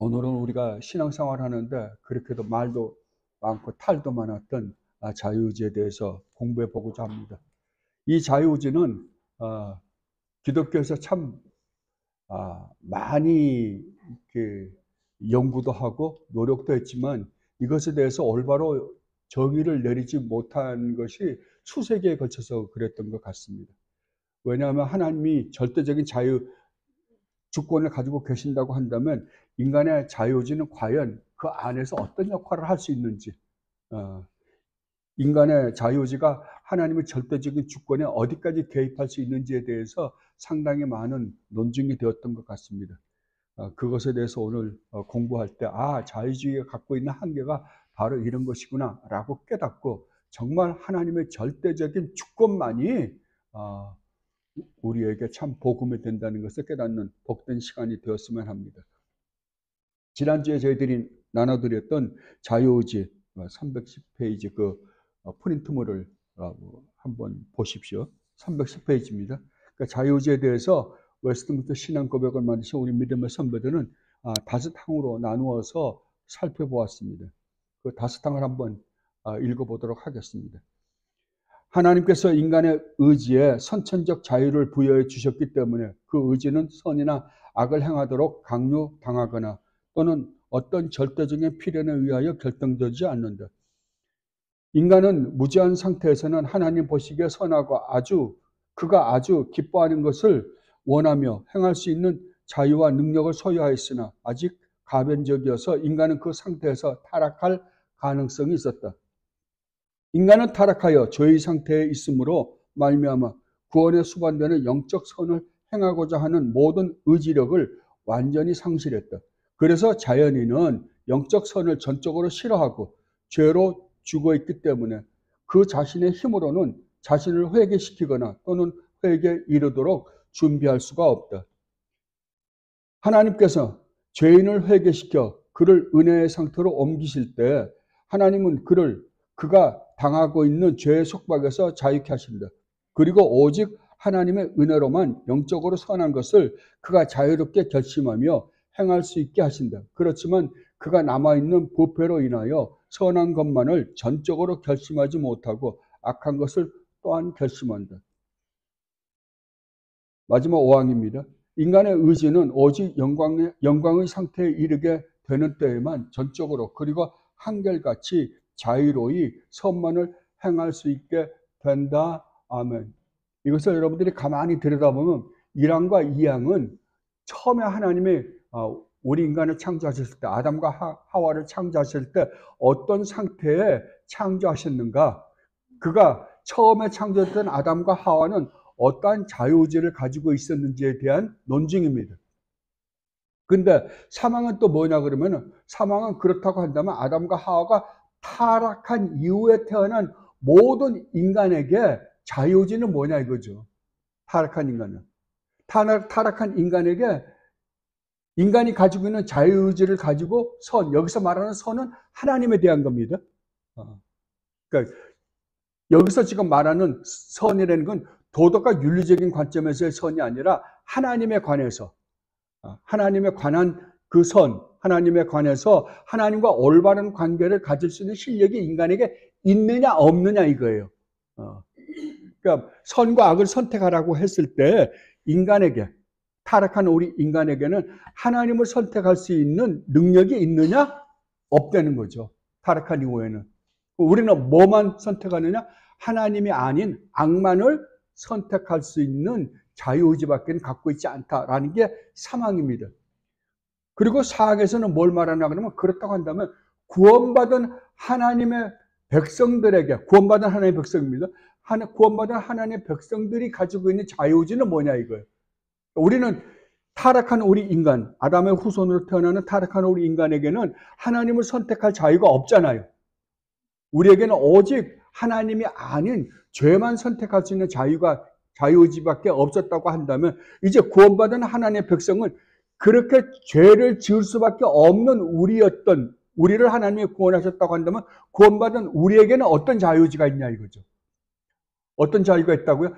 오늘은 우리가 신앙생활 하는데 그렇게도 말도 많고 탈도 많았던 자유의지에 대해서 공부해 보고자 합니다. 이 자유의지는 기독교에서 참 많이 연구도 하고 노력도 했지만 이것에 대해서 올바로 정의를 내리지 못한 것이 수세기에 걸쳐서 그랬던 것 같습니다. 왜냐하면 하나님이 절대적인 주권을 가지고 계신다고 한다면 인간의 자유의지는 과연 그 안에서 어떤 역할을 할 수 있는지, 인간의 자유의지가 하나님의 절대적인 주권에 어디까지 개입할 수 있는지에 대해서 상당히 많은 논증이 되었던 것 같습니다. 그것에 대해서 오늘 공부할 때 자유주의가 갖고 있는 한계가 바로 이런 것이구나 라고 깨닫고 정말 하나님의 절대적인 주권만이 우리에게 참 복음이 된다는 것을 깨닫는 복된 시간이 되었으면 합니다. 지난주에 저희들이 나눠드렸던 자유의지 310페이지 그 프린트물을 한번 보십시오. 310페이지입니다. 그러니까 자유의지에 대해서 웨스트민스터 신앙 고백을 만드신 우리 믿음의 선배들은 5항으로 나누어서 살펴보았습니다. 그 5항을 한번 읽어보도록 하겠습니다. 하나님께서 인간의 의지에 선천적 자유를 부여해 주셨기 때문에 그 의지는 선이나 악을 행하도록 강요당하거나 또는 어떤 절대적인 필연에 의하여 결정되지 않는다. 인간은 무지한 상태에서는 하나님 보시기에 선하고 그가 아주 기뻐하는 것을 원하며 행할 수 있는 자유와 능력을 소유하였으나 아직 가변적이어서 인간은 그 상태에서 타락할 가능성이 있었다. 인간은 타락하여 죄의 상태에 있으므로 말미암아 구원에 수반되는 영적 선을 행하고자 하는 모든 의지력을 완전히 상실했다. 그래서 자연인은 영적 선을 전적으로 싫어하고 죄로 죽어있기 때문에 그 자신의 힘으로는 자신을 회개시키거나 또는 회개에 이르도록 준비할 수가 없다. 하나님께서 죄인을 회개시켜 그를 은혜의 상태로 옮기실 때 하나님은 그가 당하고 있는 죄의 속박에서 자유케 하신다. 그리고 오직 하나님의 은혜로만 영적으로 선한 것을 그가 자유롭게 결심하며 행할 수 있게 하신다. 그렇지만 그가 남아있는 부패로 인하여 선한 것만을 전적으로 결심하지 못하고 악한 것을 또한 결심한다. 마지막 5항입니다. 인간의 의지는 오직 영광의 상태에 이르게 되는 때에만 전적으로 그리고 한결같이 자유로이 선만을 행할 수 있게 된다. 아멘. 이것을 여러분들이 가만히 들여다보면 1항과 2항은 처음에 하나님이 우리 인간을 창조하셨을 때, 아담과 하와를 창조하실 때 어떤 상태에 창조하셨는가? 그가 처음에 창조했던 아담과 하와는 어떠한 자유의지를 가지고 있었는지에 대한 논증입니다. 근데 3항은 또 뭐냐 그러면 3항은 그렇다고 한다면 아담과 하와가 타락한 이후에 태어난 모든 인간에게 자유의지는 뭐냐 이거죠. 타락한 인간은. 타락한 인간에게 인간이 가지고 있는 자유의지를 가지고 여기서 말하는 선은 하나님에 대한 겁니다. 그러니까 여기서 지금 말하는 선이라는 건 도덕과 윤리적인 관점에서의 선이 아니라 하나님에 관해서, 하나님에 관한 그 선, 하나님에 관해서 하나님과 올바른 관계를 가질 수 있는 실력이 인간에게 있느냐 없느냐 이거예요. 그러니까 선과 악을 선택하라고 했을 때 타락한 우리 인간에게는 하나님을 선택할 수 있는 능력이 있느냐? 없다는 거죠. 타락한 이후에는. 우리는 뭐만 선택하느냐? 하나님이 아닌 악만을 선택할 수 있는 자유의지밖에 갖고 있지 않다라는 게 3항입니다. 그리고 4항에서는 뭘 말하냐 그러면 그렇다고 한다면 구원받은 하나님의 백성들에게, 구원받은 하나님의 백성입니다. 구원받은 하나님의 백성들이 가지고 있는 자유의지는 뭐냐 이거예요. 우리는 타락한 우리 인간, 아담의 후손으로 태어나는 타락한 우리 인간에게는 하나님을 선택할 자유가 없잖아요. 우리에게는 오직 하나님이 아닌 죄만 선택할 수 있는 자유의지밖에 없었다고 한다면 이제 구원받은 하나님의 백성은 그렇게 죄를 지을 수밖에 없는 우리를 하나님이 구원하셨다고 한다면 구원받은 우리에게는 어떤 자유의지가 있냐 이거죠. 어떤 자유가 있다고요?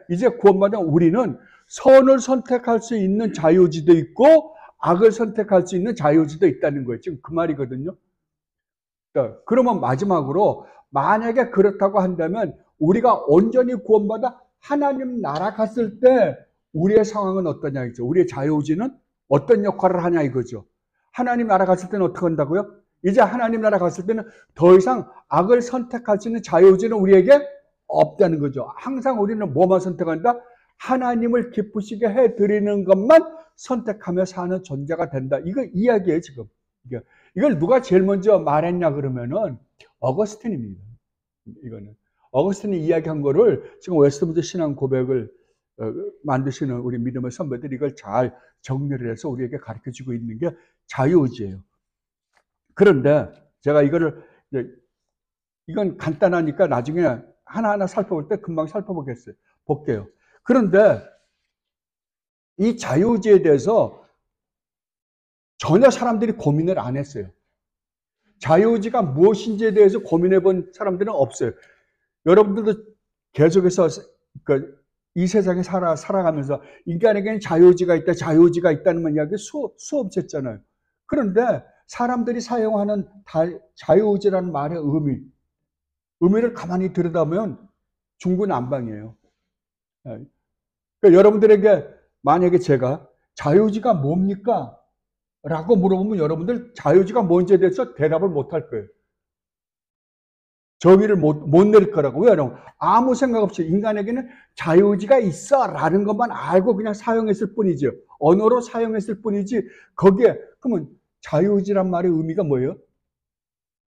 이제 구원받은 우리는 선을 선택할 수 있는 자유의지도 있고 악을 선택할 수 있는 자유의지도 있다는 거예요. 지금 그 말이거든요. 그러면 마지막으로 만약에 그렇다고 한다면 우리가 온전히 구원받아 하나님 나라 갔을 때 우리의 상황은 어떠냐 이죠. 우리의 자유의지는 어떤 역할을 하냐 이거죠. 하나님 나라 갔을 때는 어떻게 한다고요? 이제 하나님 나라 갔을 때는 더 이상 악을 선택할 수 있는 자유의지는 우리에게 없다는 거죠. 항상 우리는 뭐만 선택한다? 하나님을 기쁘시게 해드리는 것만 선택하며 사는 존재가 된다. 이거 이야기예요, 지금. 이걸 누가 제일 먼저 말했냐 그러면은 어거스틴입니다. 이거는 어거스틴이 이야기한 거를 지금 웨스트민스터 신앙 고백을 만드시는 우리 믿음의 선배들이 이걸 잘 정리를 해서 우리에게 가르쳐주고 있는 게 자유의지예요. 그런데 제가 이건 간단하니까 나중에 하나하나 살펴볼 때 금방 볼게요. 그런데 이 자유의지에 대해서 전혀 사람들이 고민을 안 했어요. 자유의지가 무엇인지에 대해서 고민해 본 사람들은 없어요. 여러분들도 계속해서 이 세상에 살아가면서 인간에게는 자유의지가 있다는 이야기 수없이 했잖아요. 그런데 사람들이 사용하는 자유의지라는 말의 의미를 가만히 들여다보면 중구난방이에요. 그러니까 여러분들에게 만약에 제가 자유의지가 뭡니까? 라고 물어보면 여러분들 자유의지가 뭔지에 대해서 대답을 못 할 거예요. 정의를 못 내릴 거라고. 왜? 아무 생각 없이 인간에게는 자유의지가 있어 라는 것만 알고 그냥 사용했을 뿐이죠. 언어로 사용했을 뿐이지 거기에 그러면 자유의지란 말의 의미가 뭐예요?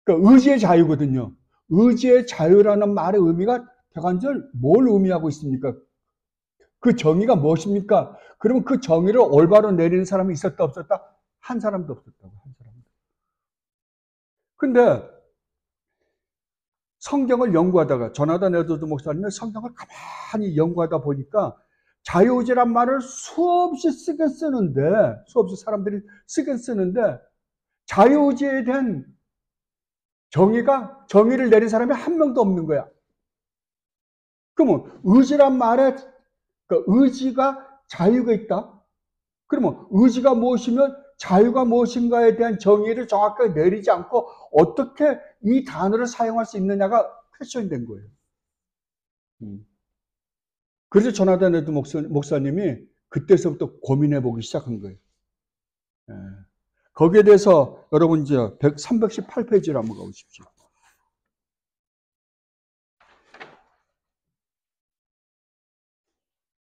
그러니까 의지의 자유거든요. 의지의 자유라는 말의 의미가 대관절 뭘 의미하고 있습니까? 그 정의가 무엇입니까? 그러면 그 정의를 올바로 내리는 사람이 있었다 없었다? 한 사람도 없었다고. 한 사람도. 근데 성경을 연구하다가 조나단 에드워드 목사님은 성경을 가만히 연구하다 보니까 자유의지란 말을 수없이 사람들이 쓰게 쓰는데 자유의지에 대한 정의를 내린 사람이 한 명도 없는 거야. 그러면 의지란 말에 의지가 자유가 있다? 그러면 의지가 무엇이면 자유가 무엇인가에 대한 정의를 정확하게 내리지 않고 어떻게 이 단어를 사용할 수 있느냐가 퀘스천이 된 거예요. 그래서 조나단 에드워드 목사님이 그때서부터 고민해 보기 시작한 거예요. 거기에 대해서 여러분 이제 318페이지로 한번 가보십시오.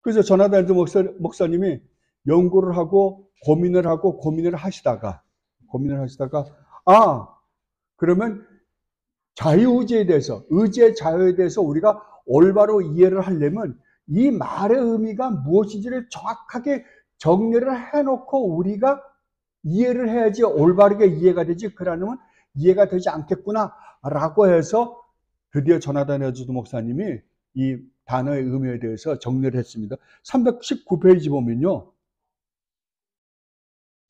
그래서 조나단 에드워드 목사님이 연구를 하고 고민을 하시다가 그러면 자유의지에 대해서 의지의 자유에 대해서 우리가 올바로 이해를 하려면 이 말의 의미가 무엇인지를 정확하게 정리를 해놓고 우리가 이해를 해야지 올바르게 이해가 되지. 그러면 이해가 되지 않겠구나 라고 해서 드디어 조나단 에드워드 목사님이 이 단어의 의미에 대해서 정리를 했습니다. 319페이지 보면요.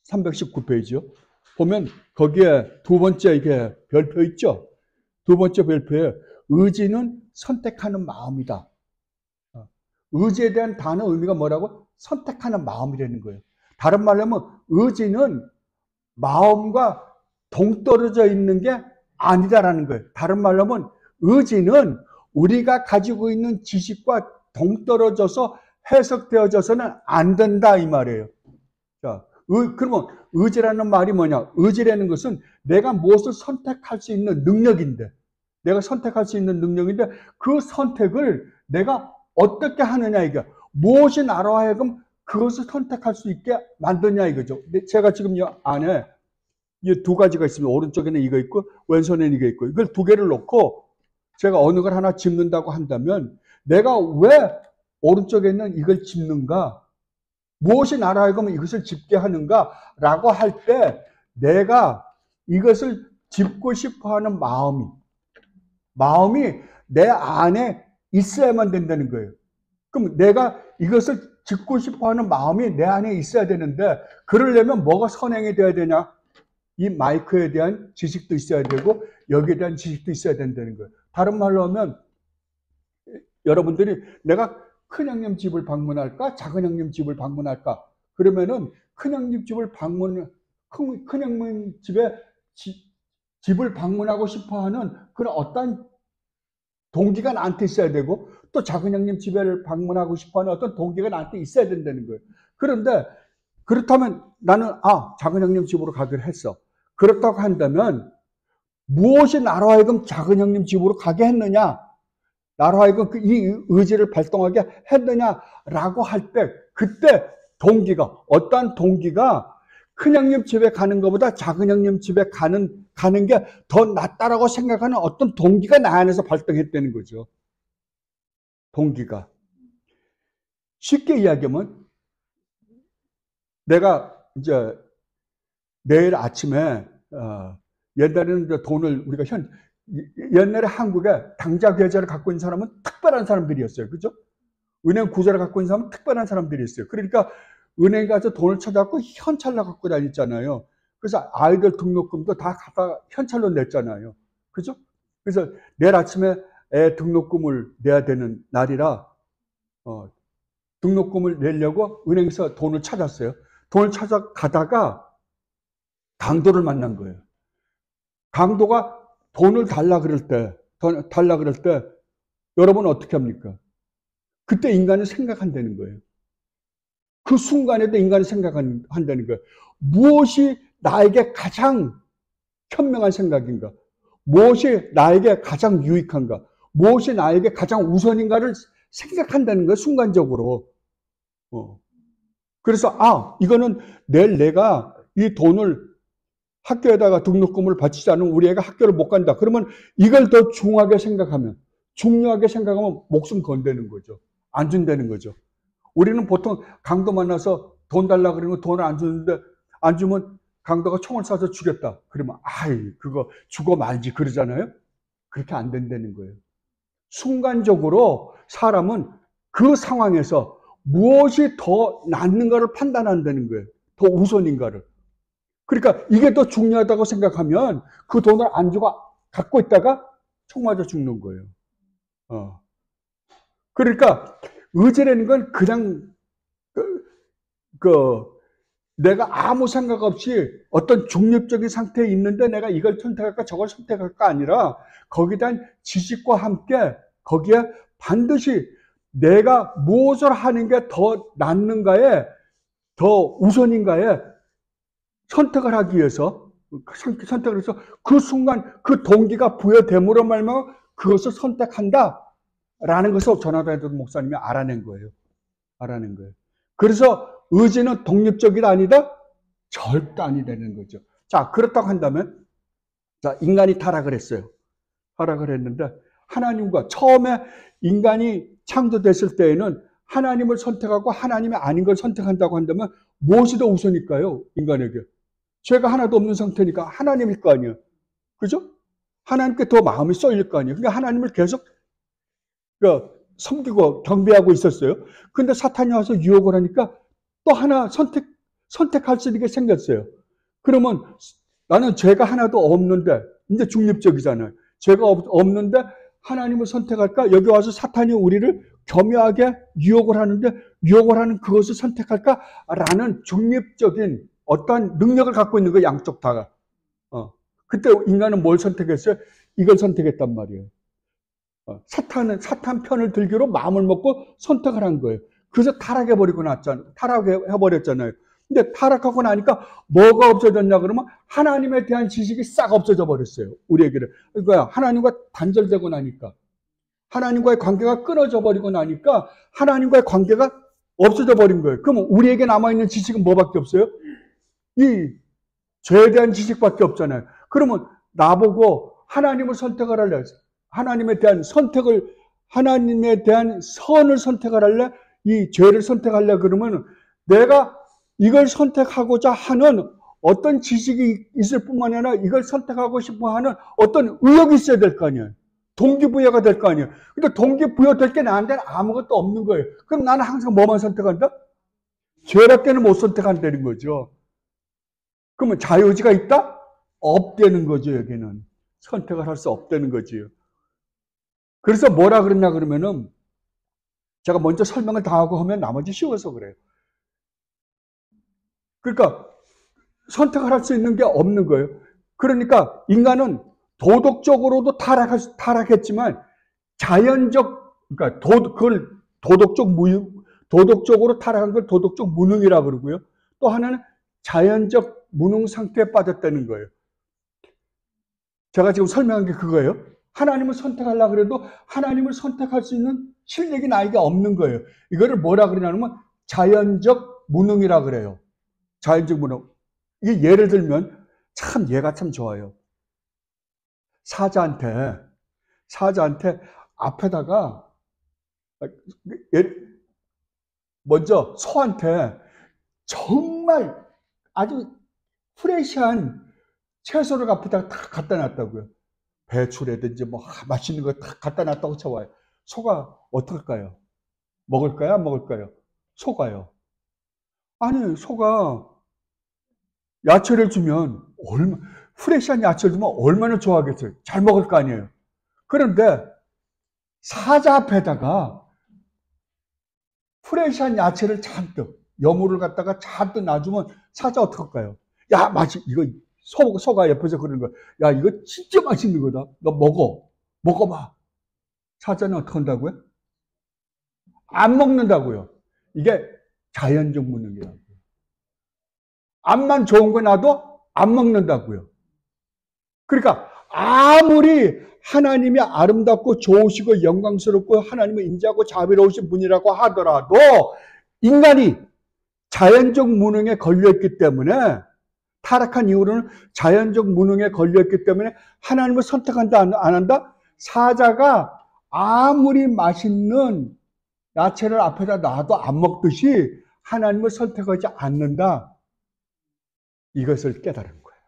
319페이지요. 보면 거기에 두 번째 이게 별표 있죠. 두 번째 별표에 의지는 선택하는 마음이다. 의지에 대한 단어 의미가 뭐라고? 선택하는 마음이라는 거예요. 다른 말로 하면 의지는 마음과 동떨어져 있는 게 아니다라는 거예요. 다른 말로 하면 의지는 우리가 가지고 있는 지식과 동떨어져서 해석되어져서는 안 된다 이 말이에요. 자, 그러면 의지라는 말이 뭐냐? 의지라는 것은 내가 무엇을 선택할 수 있는 능력인데 그 선택을 내가 어떻게 하느냐 이게 무엇이 나로 하여금 그것을 선택할 수 있게 만드냐 이거죠. 제가 지금 이 안에 이 두 가지가 있습니다. 오른쪽에는 이거 있고 왼손에는 이거 있고 이걸 두 개를 놓고 제가 어느 걸 하나 짚는다고 한다면 내가 왜 오른쪽에 있는 이걸 짚는가? 무엇이 나로 하여금 이것을 짚게 하는가? 라고 할 때 내가 이것을 짚고 싶어 하는 마음이 내 안에 있어야만 된다는 거예요. 그럼 내가 이것을 짚고 싶어 하는 마음이 내 안에 있어야 되는데 그러려면 뭐가 선행이 돼야 되냐? 이 마이크에 대한 지식도 있어야 되고 여기에 대한 지식도 있어야 된다는 거예요. 다른 말로 하면 여러분들이 내가 큰 형님 집을 방문할까? 작은 형님 집을 방문할까? 그러면은 큰형님 집을 큰형님 집을 방문하고 싶어하는 그런 어떤 동기가 나한테 있어야 되고, 또 작은형님 집을 방문하고 싶어하는 어떤 동기가 나한테 있어야 된다는 거예요. 그런데 그렇다면 나는 작은형님 집으로 가기로 했어. 그렇다고 한다면 무엇이 나로 하여금 작은형님 집으로 가게 했느냐, 나로 하여금 이 의지를 발동하게 했느냐라고 할 때, 그때 동기가, 어떠한 동기가 큰형님 집에 가는 것보다 작은형님 집에 가는 게 더 낫다라고 생각하는 어떤 동기가 나 안에서 발동했다는 거죠. 동기가. 쉽게 이야기하면, 내가 이제 내일 아침에 옛날에는 이제 돈을 우리가 옛날에 한국에 당좌 계좌를 갖고 있는 사람은 특별한 사람들이었어요. 그죠? 은행 구좌를 갖고 있는 사람은 특별한 사람들이었어요. 그러니까 은행 가서 돈을 찾아갖고 현찰로 갖고 다녔잖아요. 그래서 아이들 등록금도 다 갖다 현찰로 냈잖아요. 그죠? 그래서 내일 아침에 애 등록금을 내야 되는 날이라 등록금을 내려고 은행에서 돈을 찾았어요. 돈을 찾아가다가 강도를 만난 거예요. 강도가 돈을 달라 그럴 때 여러분 어떻게 합니까? 그때 인간은 생각한다는 거예요. 그 순간에도 인간은 생각한다는 거예요. 무엇이 나에게 가장 현명한 생각인가? 무엇이 나에게 가장 유익한가? 무엇이 나에게 가장 우선인가를 생각한다는 거예요, 순간적으로. 그래서 이거는 내일 내가 이 돈을 학교에다가 등록금을 바치지 않으면 우리 애가 학교를 못 간다. 그러면 이걸 더 중요하게 생각하면 목숨 건다는 거죠. 안 준다는 거죠. 우리는 보통 강도 만나서 돈 달라 그러면 돈을 안 주는데, 안 주면 강도가 총을 쏴서 죽였다. 그러면 그거 죽어 말지 그러잖아요. 그렇게 안 된다는 거예요. 순간적으로 사람은 그 상황에서 무엇이 더 낫는가를 판단한다는 거예요. 더 우선인가를. 그러니까 이게 더 중요하다고 생각하면 그 돈을 안 주고 갖고 있다가 총 맞아 죽는 거예요. 그러니까 의지라는 건 그냥 내가 아무 생각 없이 어떤 중립적인 상태에 있는데 내가 이걸 선택할까 저걸 선택할까 아니라 거기에 대한 지식과 함께 거기에 반드시 내가 무엇을 하는 게 더 낫는가에, 더 우선인가에 선택을 하기 위해서, 선택을 해서 그 순간 그 동기가 부여됨으로 말미암아 그것을 선택한다라는 것을 전하다던 목사님이 알아낸 거예요. 그래서 의지는 독립적이다 아니다? 절대 아니라는 거죠. 자, 그렇다고 한다면, 자, 인간이 타락을 했어요. 타락을 했는데 하나님과 처음에 인간이 창조됐을 때에는 하나님을 선택하고 하나님이 아닌 걸 선택한다고 한다면 무엇이 더 우선일까요? 인간에게. 죄가 하나도 없는 상태니까 하나님일 거 아니에요. 그죠? 하나님께 더 마음이 쏠릴 거 아니에요. 그러니까 하나님을 계속 섬기고 경배하고 있었어요. 근데 사탄이 와서 유혹을 하니까 또 하나 선택할 수 있게 생겼어요. 그러면 나는 죄가 하나도 없는데, 이제 중립적이잖아요. 죄가 없는데 하나님을 선택할까? 여기 와서 사탄이 우리를 겸허하게 유혹을 하는데 유혹을 하는 그것을 선택할까? 라는 중립적인 어떠한 능력을 갖고 있는 거예요, 양쪽 다가. 그때 인간은 뭘 선택했어요? 이걸 선택했단 말이에요. 사탄 편을 들기로 마음을 먹고 선택을 한 거예요. 그래서 타락해버렸잖아요. 근데 타락하고 나니까 뭐가 없어졌냐 그러면 하나님에 대한 지식이 싹 없어져 버렸어요. 우리에게는. 그러니까 하나님과 단절되고 나니까, 하나님과의 관계가 끊어져 버리고 나니까 하나님과의 관계가 없어져 버린 거예요. 그러면 우리에게 남아있는 지식은 뭐밖에 없어요? 이 죄에 대한 지식밖에 없잖아요. 그러면 나보고 하나님을 선택을 할래? 하나님에 대한 선을 선택을 할래? 이 죄를 선택할래? 그러면 내가 이걸 선택하고자 하는 어떤 지식이 있을 뿐만 아니라 이걸 선택하고 싶어 하는 어떤 의욕이 있어야 될 거 아니에요. 동기부여가 될 거 아니에요. 근데 동기부여 될 게 나한테는 아무것도 없는 거예요. 그럼 나는 항상 뭐만 선택한다? 죄밖에는 못 선택한다는 거죠. 그러면 자유의지가 있다? 없다는 거죠, 여기는. 선택을 할 수 없다는 거지요. 그래서 뭐라 그랬나 그러면은, 제가 먼저 설명을 다 하고 하면 나머지 쉬워서 그래요. 그러니까 선택을 할 수 있는 게 없는 거예요. 그러니까 인간은 도덕적으로도 타락했지만 자연적, 그러니까 그걸 도덕적으로 타락한 걸 도덕적 무능이라고 그러고요. 또 하나는 자연적 무능 상태에 빠졌다는 거예요. 제가 지금 설명한 게 그거예요. 하나님을 선택하려고 그래도 하나님을 선택할 수 있는 실력이 나에게 없는 거예요. 이거를 뭐라 그러냐면 자연적 무능이라 그래요. 자연적 무능. 이게 예를 들면 참 얘가 참 좋아요. 사자한테 앞에다가 먼저 소한테 정말 아주 프레시한 채소를 앞에다가 다 갖다 놨다고요. 배추라든지 뭐 맛있는 거 다 갖다 놨다고 쳐봐요. 소가 어떨까요? 먹을까요? 안 먹을까요? 소가요. 아니, 소가 야채를 주면 프레시한 야채를 주면 얼마나 좋아하겠어요? 잘 먹을 거 아니에요. 그런데 사자 앞에다가 프레시한 야채를 잔뜩, 여물을 갖다가 잔뜩 놔주면 사자 어떡할까요? 야, 이거 소가 옆에서 그러는 거야. 야, 이거 진짜 맛있는 거다. 너 먹어봐. 사자는 어떻게 한다고요? 안 먹는다고요. 이게 자연적 무능이라고요. 앞만 좋은 거 놔도 안 먹는다고요. 그러니까 아무리 하나님이 아름답고 좋으시고 영광스럽고 하나님을 인자하고 자비로우신 분이라고 하더라도 인간이 자연적 무능에 걸려있기 때문에, 타락한 이후로는 자연적 무능에 걸려있기 때문에 하나님을 선택한다 안 한다? 사자가 아무리 맛있는 야채를 앞에다 놔도 안 먹듯이 하나님을 선택하지 않는다. 이것을 깨달은 거예요.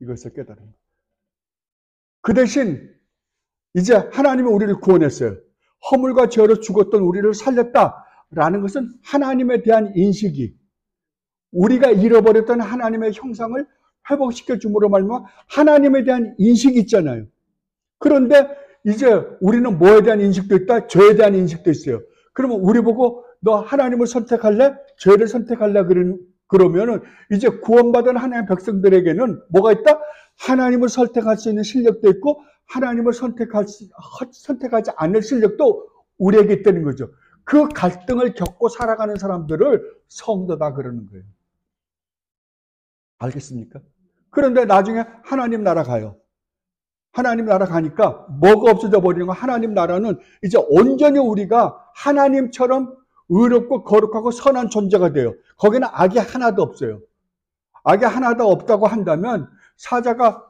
이것을 깨달은 거예요. 그 대신 이제 하나님이 우리를 구원했어요. 허물과 죄로 죽었던 우리를 살렸다라는 것은 하나님에 대한 인식이, 우리가 잃어버렸던 하나님의 형상을 회복시켜 줌으로 말미암아 하나님에 대한 인식이 있잖아요. 그런데 이제 우리는 뭐에 대한 인식도 있다? 죄에 대한 인식도 있어요. 그러면 우리 보고 너 하나님을 선택할래? 죄를 선택할래? 그러면은 이제 구원받은 하나님의 백성들에게는 뭐가 있다? 하나님을 선택할 수 있는 실력도 있고 하나님을 선택하지 않을 실력도 우리에게 있다는 거죠. 그 갈등을 겪고 살아가는 사람들을 성도다 그러는 거예요. 알겠습니까? 그런데 나중에 하나님 나라 가요. 하나님 나라 가니까 뭐가 없어져 버리는 거. 하나님 나라는 이제 온전히 우리가 하나님처럼 의롭고 거룩하고 선한 존재가 돼요. 거기는 악이 하나도 없어요. 악이 하나도 없다고 한다면 사자가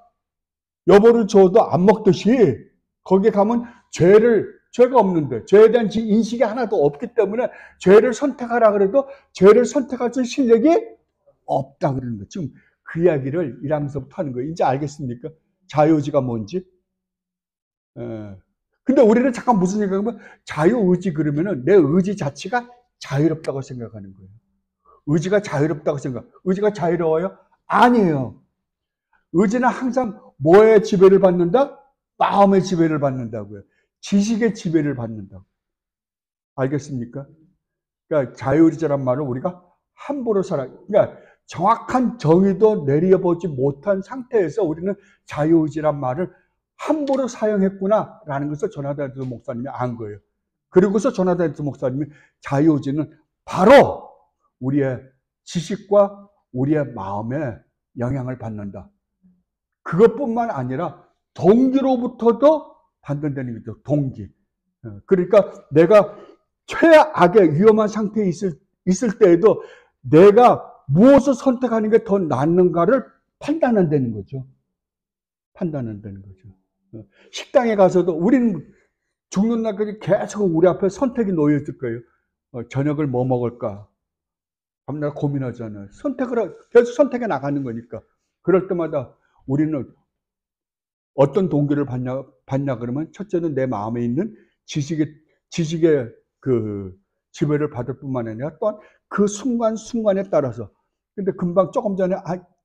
여보를 줘도 안 먹듯이 거기에 가면 죄가 없는데, 죄에 대한 인식이 하나도 없기 때문에 죄를 선택하라 그래도 죄를 선택할 수 있는 실력이 없다 그러는 거예요. 지금 그 이야기를 1항서부터 하는 거예요. 이제 알겠습니까? 자유의지가 뭔지? 근데 우리는 잠깐 무슨 생각하면 자유의지 그러면은 내 의지 자체가 자유롭다고 생각하는 거예요. 의지가 자유롭다고 의지가 자유로워요? 아니에요. 의지는 항상 뭐의 지배를 받는다? 마음의 지배를 받는다고요. 지식의 지배를 받는다고. 알겠습니까? 그러니까 자유의지란 말은 우리가 함부로 그러니까 정확한 정의도 내려보지 못한 상태에서 우리는 자유의지란 말을 함부로 사용했구나라는 것을 조나단 목사님이 안 거예요. 그리고서 조나단 목사님이 자유의지는 바로 우리의 지식과 우리의 마음에 영향을 받는다. 그것뿐만 아니라 동기로부터도 받는다는 거죠. 동기. 그러니까 내가 최악의 위험한 상태에 있을 때에도 내가 무엇을 선택하는 게 더 낫는가를 판단한다는 거죠. 판단한다는 거죠. 식당에 가서도 우리는 죽는 날까지 계속 우리 앞에 선택이 놓여 있을 거예요. 저녁을 뭐 먹을까? 밤낮 고민하잖아요. 계속 선택해 나가는 거니까. 그럴 때마다 우리는 어떤 동기를 받냐 그러면 첫째는 내 마음에 있는 지식의 그 지배를 받을 뿐만 아니라 또한 그 순간순간에 따라서. 근데 금방 조금 전에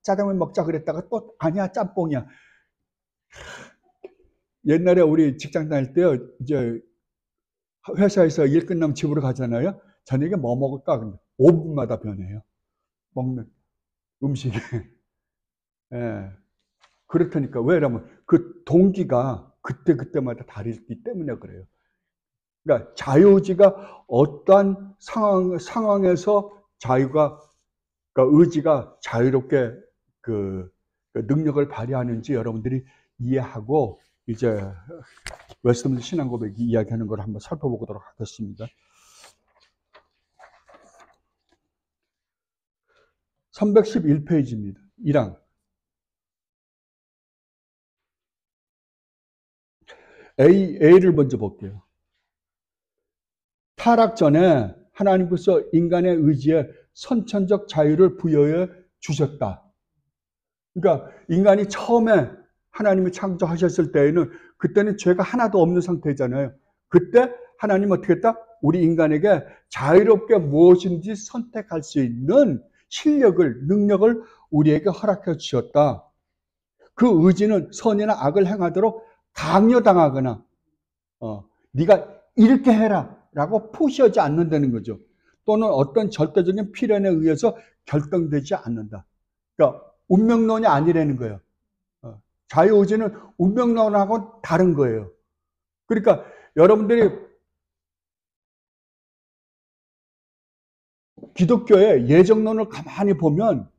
짜장면 먹자 그랬다가 또 아니야 짬뽕이야. 옛날에 우리 직장 다닐 때요, 이제 회사에서 일 끝나면 집으로 가잖아요. 저녁에 뭐 먹을까? 근데 5분마다 변해요. 음식이. 예. 그렇다니까. 왜냐면 그 동기가 그때마다 다르기 때문에 그래요. 그러니까 자유의지가 어떠한 상황에서 그러니까 의지가 자유롭게 그 능력을 발휘하는지 여러분들이 이해하고 이제 웨스트민스터 신앙고백이 이야기하는 걸 한번 살펴보도록 하겠습니다. 311페이지입니다. 1항. A를 먼저 볼게요. 타락 전에 하나님께서 인간의 의지에 선천적 자유를 부여해 주셨다. 그러니까 인간이 처음에 하나님이 창조하셨을 때에는 그때는 죄가 하나도 없는 상태잖아요. 그때 하나님 어떻게 했다? 우리 인간에게 자유롭게 무엇인지 선택할 수 있는 실력을, 능력을 우리에게 허락해 주셨다. 그 의지는 선이나 악을 행하도록 강요당하거나 네가 이렇게 해라 라고 푸시하지 않는다는 거죠. 또는 어떤 절대적인 필연에 의해서 결정되지 않는다. 그러니까 운명론이 아니라는 거예요. 자유의지는 운명론하고는 다른 거예요. 그러니까 여러분들이 기독교의 예정론을 가만히 보면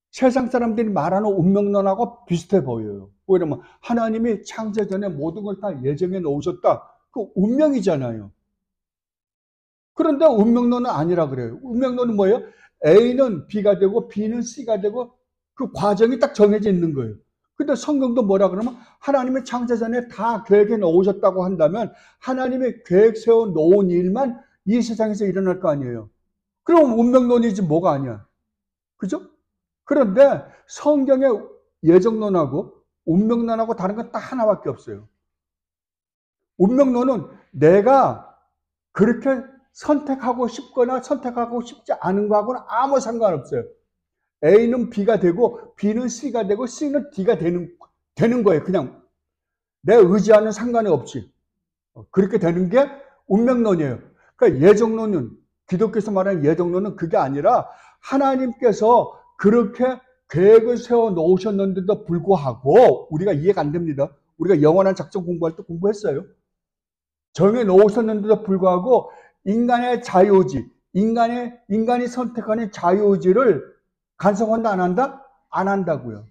세상 사람들이 말하는 운명론하고 비슷해 보여요. 왜냐면 하나님이 창세 전에 모든 걸 다 예정해 놓으셨다. 그 운명이잖아요. 그런데 운명론은 아니라 그래요. 운명론은 뭐예요? A는 B가 되고 B는 C가 되고 그 과정이 딱 정해져 있는 거예요. 근데 성경도 뭐라 그러면 하나님의 창세 전에 다 계획해 놓으셨다고 한다면 하나님의 계획 세워 놓은 일만 이 세상에서 일어날 거 아니에요. 그럼 운명론이지 뭐가 아니야. 그죠? 그런데 성경의 예정론하고 운명론하고 다른 건 딱 하나밖에 없어요. 운명론은 내가 그렇게 선택하고 싶거나 선택하고 싶지 않은 거하고는 아무 상관없어요. A는 B가 되고 B는 C가 되고 C는 D가 되는 거예요. 그냥 내 의지와는 상관이 없이 그렇게 되는 게 운명론이에요. 그러니까 예정론은 기독교에서 말하는 예정론은 그게 아니라 하나님께서 그렇게 계획을 세워 놓으셨는데도 불구하고 우리가 이해가 안 됩니다. 우리가 영원한 작전 공부할 때 공부했어요. 정해 놓으셨는데도 불구하고 인간의 자유의지, 인간이 선택하는 자유의지를 간섭한다, 안 한다? 안 한다고요.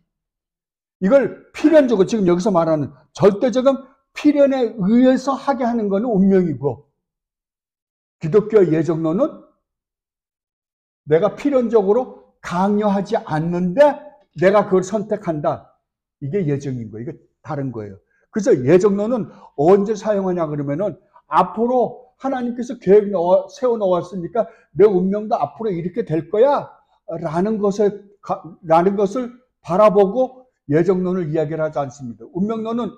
이걸 필연적으로 지금 여기서 말하는 절대적인 필연에 의해서 하게 하는 것은 운명이고 기독교의 예정론은 내가 필연적으로 강요하지 않는데 내가 그걸 선택한다. 이게 예정인 거예요. 이게 다른 거예요. 그래서 예정론은 언제 사용하냐 그러면은 앞으로 하나님께서 계획 세워 놓았으니까 내 운명도 앞으로 이렇게 될 거야 라는 것을 바라보고 예정론을 이야기를 하지 않습니다. 운명론은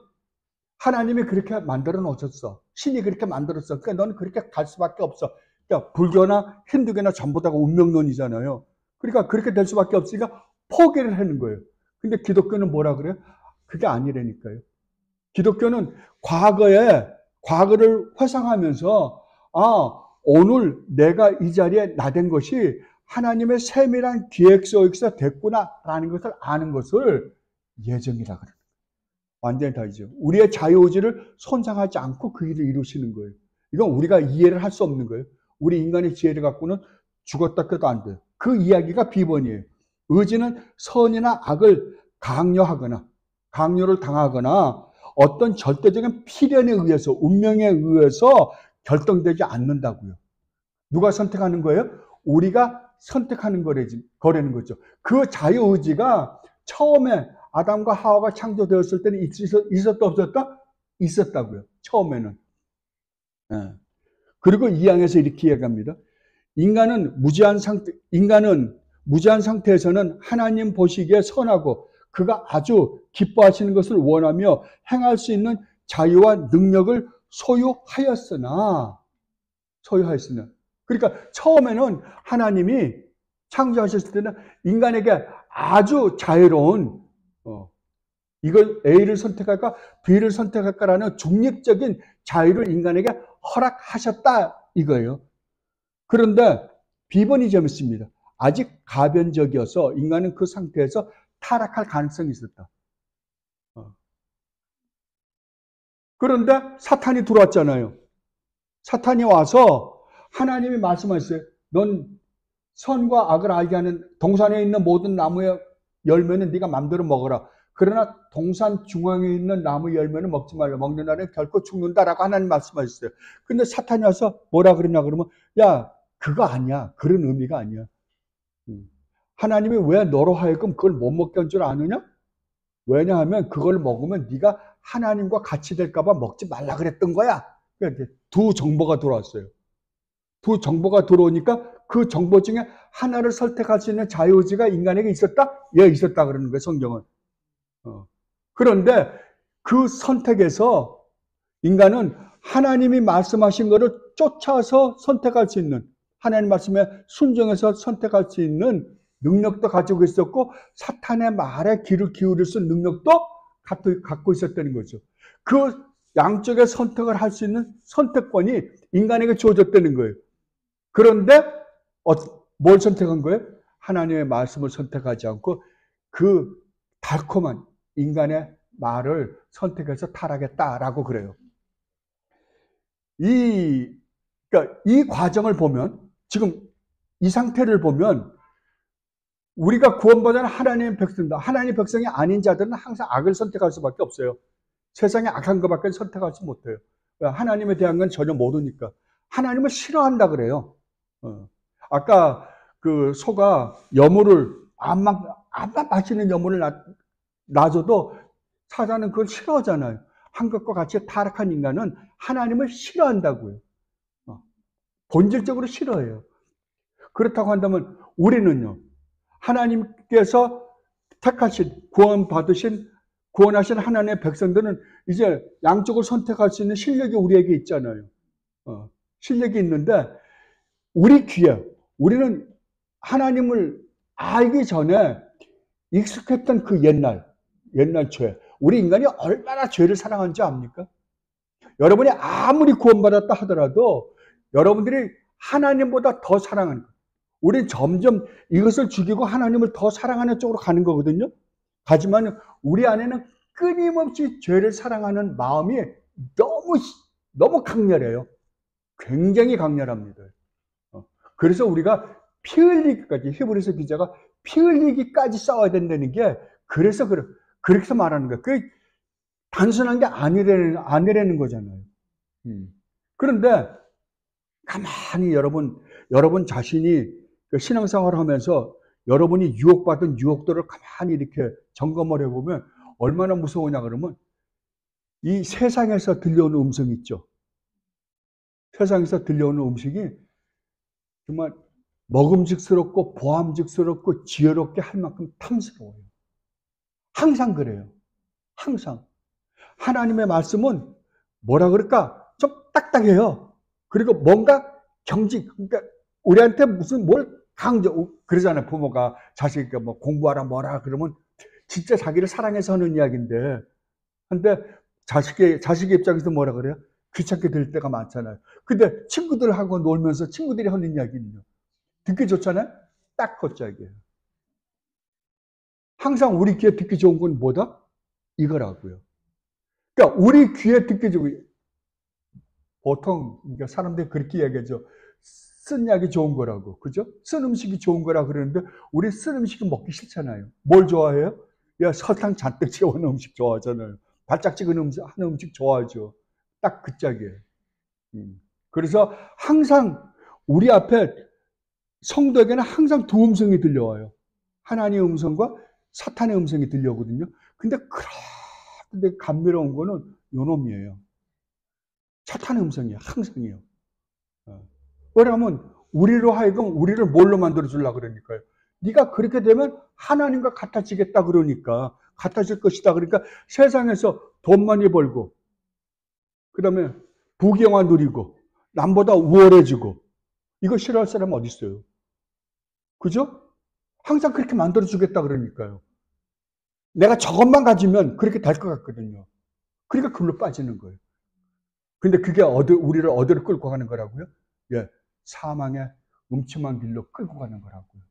하나님이 그렇게 만들어 놓으셨어. 신이 그렇게 만들었어. 그러니까 너는 그렇게 갈 수밖에 없어. 그러니까 불교나 힌두교나 전부 다가 운명론이잖아요. 그러니까 그렇게 될 수밖에 없으니까 포기를 하는 거예요. 근데 기독교는 뭐라 그래요? 그게 아니라니까요. 기독교는 과거를 회상하면서 오늘 내가 이 자리에 나된 것이 하나님의 세밀한 기획 속에서 됐구나라는 것을 아는 것을 예정이라 그래요. 완전히 다르죠. 우리의 자유의지를 손상하지 않고 그 일을 이루시는 거예요. 이건 우리가 이해를 할 수 없는 거예요. 우리 인간의 지혜를 갖고는 죽었다 깨도 안 돼요. 그 이야기가 비번이에요. 의지는 선이나 악을 강요를 당하거나 어떤 절대적인 필연에 의해서, 운명에 의해서 결정되지 않는다고요. 누가 선택하는 거예요? 우리가 선택하는 거라는 거죠. 그 자유의지가 처음에 아담과 하와가 창조되었을 때는 있었다 없었다? 있었다고요. 처음에는. 네. 그리고 이 항에서 이렇게 이야기합니다. 인간은 무지한 상태에서는 하나님 보시기에 선하고 그가 아주 기뻐하시는 것을 원하며 행할 수 있는 자유와 능력을 소유하였으나 그러니까 처음에는 하나님이 창조하셨을 때는 인간에게 아주 자유로운 이걸 A를 선택할까 B를 선택할까라는 중립적인 자유를 인간에게 허락하셨다 이거예요. 그런데 B번이 재밌습니다. 아직 가변적이어서 인간은 그 상태에서 타락할 가능성이 있었다. 그런데 사탄이 들어왔잖아요. 사탄이 와서 하나님이 말씀하셨어요. 넌 선과 악을 알게 하는 동산에 있는 모든 나무의 열매는 네가 마음대로 먹어라. 그러나 동산 중앙에 있는 나무 열매는 먹지 말라. 먹는 날에 결코 죽는다라고 하나님 말씀하셨어요. 근데 사탄이 와서 뭐라 그러냐 그러면 야 그거 아니야. 그런 의미가 아니야. 하나님이 왜 너로 하여금 그걸 못 먹게 한 줄 아느냐? 왜냐하면 그걸 먹으면 네가 하나님과 같이 될까 봐 먹지 말라 그랬던 거야. 그러니까 두 정보가 들어왔어요. 두 정보가 들어오니까 그 정보 중에 하나를 선택할 수 있는 자유의지가 인간에게 있었다? 예, 있었다 그러는 거예요, 성경은. 그런데 그 선택에서 인간은 하나님이 말씀하신 것을 쫓아서 선택할 수 있는, 하나님 말씀에 순종해서 선택할 수 있는 능력도 가지고 있었고 사탄의 말에 귀를 기울일 수 있는 능력도 갖고 있었다는 거죠. 그 양쪽의 선택을 할 수 있는 선택권이 인간에게 주어졌다는 거예요. 그런데 뭘 선택한 거예요? 하나님의 말씀을 선택하지 않고 그 달콤한 인간의 말을 선택해서 타락했다라고 그래요. 그러니까 이 과정을 보면, 지금 이 상태를 보면 우리가 구원받은 하나님의 백성이다. 하나님의 백성이 아닌 자들은 항상 악을 선택할 수밖에 없어요. 세상에 악한 것밖에 선택하지 못해요. 하나님에 대한 건 전혀 모르니까. 하나님을 싫어한다 그래요. 아까 그 소가 여물을 암만 맛있는 여물을 놔줘도 사자는 그걸 싫어하잖아요. 한 것과 같이 타락한 인간은 하나님을 싫어한다고요. 본질적으로 싫어해요. 그렇다고 한다면 우리는요, 하나님께서 택하신, 구원하신 하나님의 백성들은 이제 양쪽을 선택할 수 있는 실력이 우리에게 있잖아요. 실력이 있는데, 우리는 하나님을 알기 전에 익숙했던 그 옛날 죄, 우리 인간이 얼마나 죄를 사랑하는지 압니까? 여러분이 아무리 구원받았다 하더라도 여러분들이 하나님보다 더 사랑하는 거예요. 우리는 점점 이것을 죽이고 하나님을 더 사랑하는 쪽으로 가는 거거든요. 하지만 우리 안에는 끊임없이 죄를 사랑하는 마음이 너무 강렬해요. 굉장히 강렬합니다. 그래서 우리가 피 흘리기까지, 히브리서 기자가 피 흘리기까지 싸워야 된다는 게 그래서 그렇게 말하는 거예요. 그게 단순한 게 아니라는 거잖아요. 그런데 가만히 여러분 자신이 신앙생활을 하면서 여러분이 유혹받은 유혹들을 가만히 이렇게 점검을 해보면 얼마나 무서우냐 그러면 이 세상에서 들려오는 음성 있죠. 세상에서 들려오는 음식이 정말 먹음직스럽고 보암직스럽고 지혜롭게 할 만큼 탐스러워요. 항상 그래요. 항상. 하나님의 말씀은 뭐라 그럴까? 좀 딱딱해요. 그리고 뭔가 그러니까 우리한테 무슨 뭘 그러잖아요. 부모가 자식에게 뭐 공부하라 뭐라 그러면 진짜 자기를 사랑해서 하는 이야기인데, 근데 자식의 입장에서 뭐라 그래요? 귀찮게 들을 때가 많잖아요. 근데 친구들하고 놀면서 친구들이 하는 이야기는요, 듣기 좋잖아요? 딱 그짝이에요. 항상 우리 귀에 듣기 좋은 건 뭐다? 이거라고요. 그러니까 우리 귀에 듣기 좋은, 보통 사람들이 그렇게 이야기하죠. 쓴 약이 좋은 거라고, 그죠? 쓴 음식이 좋은 거라 그러는데 우리 쓴 음식은 먹기 싫잖아요. 뭘 좋아해요? 야, 설탕 잔뜩 채워놓은 음식 좋아하잖아요. 달짝지근 하는 음식 좋아하죠. 딱 그 짝이에요. 그래서 항상 우리 앞에 성도에게는 항상 두 음성이 들려와요. 하나님의 음성과 사탄의 음성이 들려오거든요. 근데 그런데 감미로운 거는 요놈이에요. 사탄의 음성이에요. 항상이요. 왜냐하면 우리로 하여금 우리를 뭘로 만들어 주려고 그러니까요. 네가 그렇게 되면 하나님과 같아지겠다 그러니까, 같아질 것이다. 그러니까 세상에서 돈 많이 벌고, 그 다음에 부귀영화 누리고, 남보다 우월해지고, 이거 싫어할 사람 어디 있어요? 그죠? 항상 그렇게 만들어 주겠다 그러니까요. 내가 저것만 가지면 그렇게 될 것 같거든요. 그러니까 글로 빠지는 거예요. 근데 그게 우리를 어디로 끌고 가는 거라고요? 예, 사망의 음침한 길로 끌고 가는 거라고요.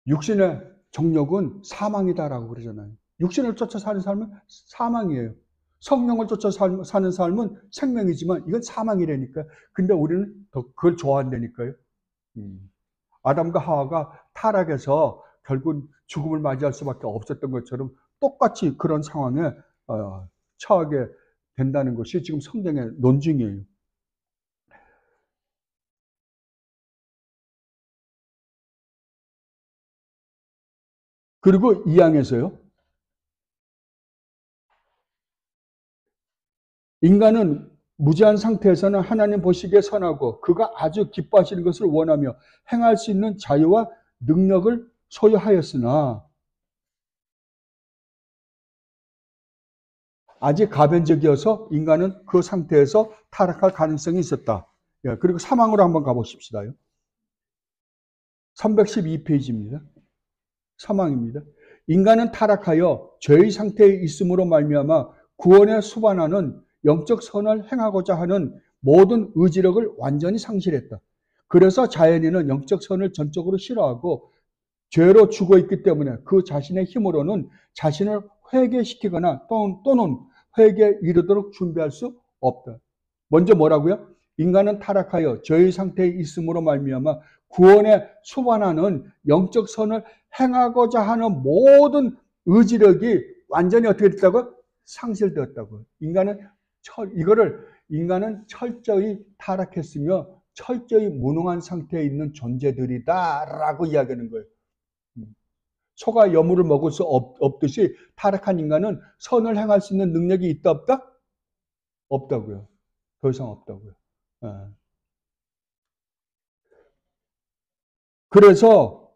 육신의 정욕은 사망이다라고 그러잖아요. 육신을 쫓아 사는 삶은 사망이에요. 성령을 쫓아 사는 삶은 생명이지만 이건 사망이라니까요. 근데 우리는 더 그걸 좋아한다니까요. 아담과 하와가 타락해서 결국 죽음을 맞이할 수밖에 없었던 것처럼 똑같이 그런 상황에 처하게 된다는 것이 지금 성경의 논증이에요. 그리고 이 양에서요. 인간은 무지한 상태에서는 하나님 보시기에 선하고 그가 아주 기뻐하시는 것을 원하며 행할 수 있는 자유와 능력을 소유하였으나 아직 가변적이어서 인간은 그 상태에서 타락할 가능성이 있었다. 그리고 사망으로 한번 가보십시다요. 312페이지입니다. 사망입니다. 인간은 타락하여 죄의 상태에 있음으로 말미암아 구원에 수반하는 영적 선을 행하고자 하는 모든 의지력을 완전히 상실했다. 그래서 자연인은 영적 선을 전적으로 싫어하고 죄로 죽어 있기 때문에 그 자신의 힘으로는 자신을 회개시키거나 또는 회개에 이르도록 준비할 수 없다. 먼저 뭐라고요? 인간은 타락하여 죄의 상태에 있음으로 말미암아 구원에 수반하는 영적 선을 행하고자 하는 모든 의지력이 완전히 어떻게 됐다고? 상실되었다고. 인간은 철저히 타락했으며 철저히 무능한 상태에 있는 존재들이다라고 이야기하는 거예요. 소가 여물을 먹을 수 없듯이 타락한 인간은 선을 행할 수 있는 능력이 있다 없다? 없다고요. 더 이상 없다고요. 그래서